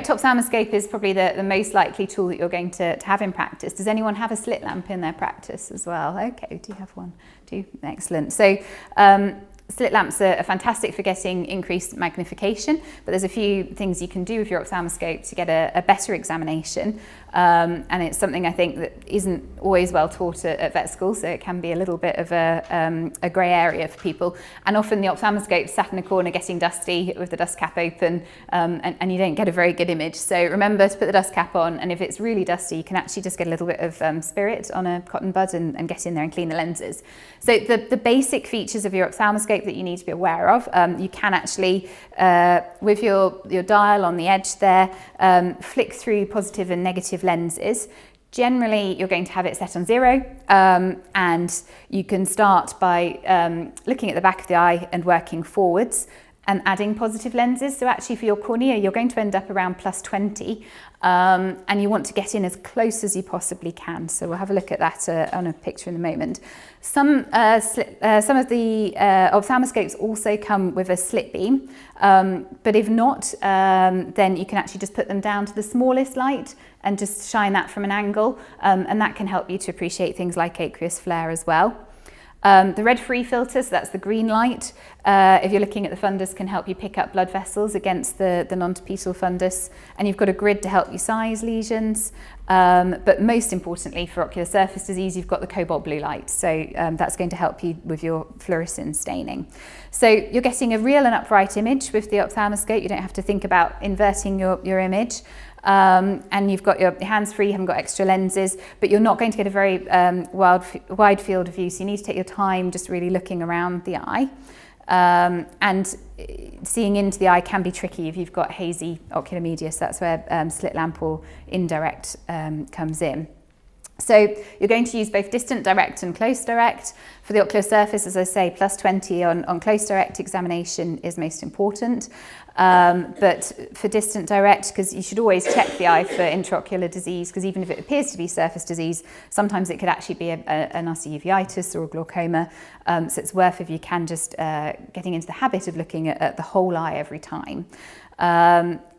direct ophthalmoscope is probably the most likely tool that you're going to have in practice. Does anyone have a slit lamp in their practice as well? Okay, do you have one? Do, excellent. So slit lamps are fantastic for getting increased magnification, but there's a few things you can do with your ophthalmoscope to get a better examination. And it's something I think that isn't always well taught at vet school, so it can be a little bit of a grey area for people. And often the ophthalmoscope's sat in a corner getting dusty with the dust cap open, and you don't get a very good image. So remember to put the dust cap on, and if it's really dusty, you can actually just get a little bit of spirit on a cotton bud and get in there and clean the lenses. So the basic features of your ophthalmoscope that you need to be aware of, you can actually, with your dial on the edge there, flick through positive and negative lenses. Generally, you're going to have it set on 0, and you can start by looking at the back of the eye and working forwards and adding positive lenses. So actually for your cornea, you're going to end up around +20, and you want to get in as close as you possibly can. So we'll have a look at that on a picture in a moment. Some of the ophthalmoscopes also come with a slit beam, but if not, then you can actually just put them down to the smallest light and just shine that from an angle, and that can help you to appreciate things like aqueous flare as well. The red free filter, so that's the green light, if you're looking at the fundus, can help you pick up blood vessels against the non-tapetal fundus, and you've got a grid to help you size lesions. But most importantly for ocular surface disease, you've got the cobalt blue light, so that's going to help you with your fluorescein staining. So you're getting a real and upright image with the ophthalmoscope. You don't have to think about inverting your image. And you've got your hands free, you haven't got extra lenses, but you're not going to get a very wide field of view, so you need to take your time just really looking around the eye. And seeing into the eye can be tricky if you've got hazy ocular media, so that's where slit lamp or indirect comes in. So you're going to use both distant direct and close direct. For the ocular surface, as I say, +20 on close direct examination is most important. But for distant direct, because you should always check the eye for intraocular disease, because even if it appears to be surface disease, sometimes it could actually be an uveitis or a glaucoma. So it's worth, if you can, just getting into the habit of looking at the whole eye every time.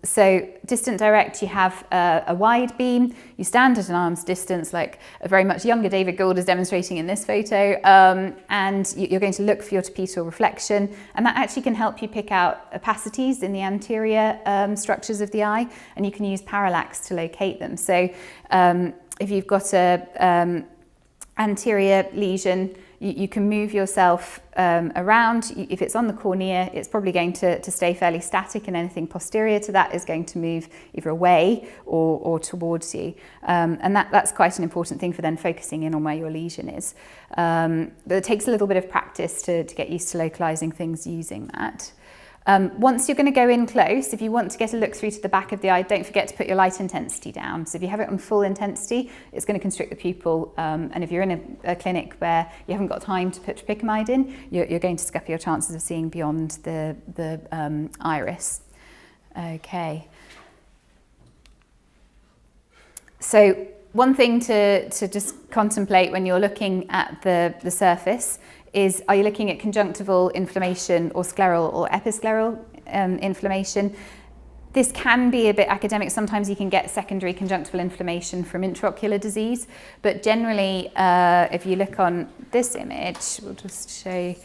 So distant direct, you have a wide beam, you stand at an arm's distance, like a very much younger David Gould is demonstrating in this photo, and you're going to look for your tapetal reflection, and that actually can help you pick out opacities in the anterior structures of the eye, and you can use parallax to locate them. So if you've got a anterior lesion, you can move yourself around. If it's on the cornea, it's probably going to stay fairly static, and anything posterior to that is going to move either away or towards you. And that's quite an important thing for then focusing in on where your lesion is. But it takes a little bit of practice to get used to localizing things using that. Once you're going to go in close, if you want to get a look through to the back of the eye, don't forget to put your light intensity down. So if you have it on full intensity, it's going to constrict the pupil. And if you're in a clinic where you haven't got time to put tropicamide in, you're going to scupper your chances of seeing beyond the iris. Okay. So one thing to just contemplate when you're looking at the surface is, are you looking at conjunctival inflammation or scleral or episcleral inflammation? This can be a bit academic. Sometimes you can get secondary conjunctival inflammation from intraocular disease, but generally, if you look on this image, we'll just show you,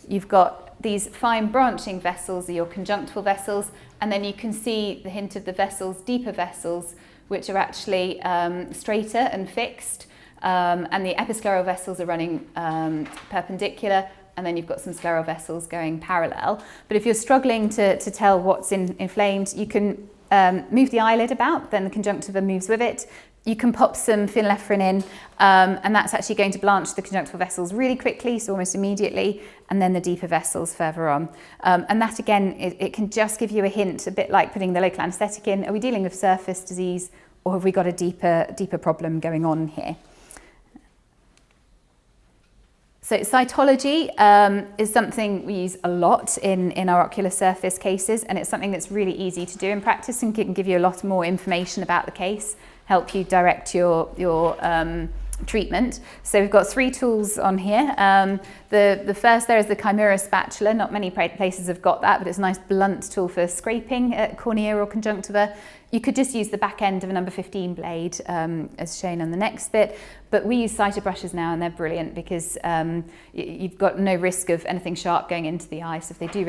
you've got these fine branching vessels, are your conjunctival vessels, and then you can see the hint of the vessels, deeper vessels, which are actually straighter and fixed. And the episcleral vessels are running perpendicular, and then you've got some scleral vessels going parallel. But if you're struggling to tell what's inflamed, you can move the eyelid about, then the conjunctiva moves with it. You can pop some phenylephrine in, and that's actually going to blanch the conjunctival vessels really quickly, so almost immediately, and then the deeper vessels further on. And that again, it can just give you a hint, a bit like putting the local anaesthetic in. Are we dealing with surface disease, or have we got a deeper problem going on here? So cytology is something we use a lot in our ocular surface cases, and it's something that's really easy to do in practice and can give you a lot more information about the case, help you direct your treatment. So we've got 3 tools on here. The first there is the Chimera spatula. Not many places have got that, but it's a nice blunt tool for scraping at cornea or conjunctiva. You could just use the back end of a number 15 blade, as shown on the next bit, but we use Cyto brushes now, and they're brilliant because you've got no risk of anything sharp going into the eye, so if they do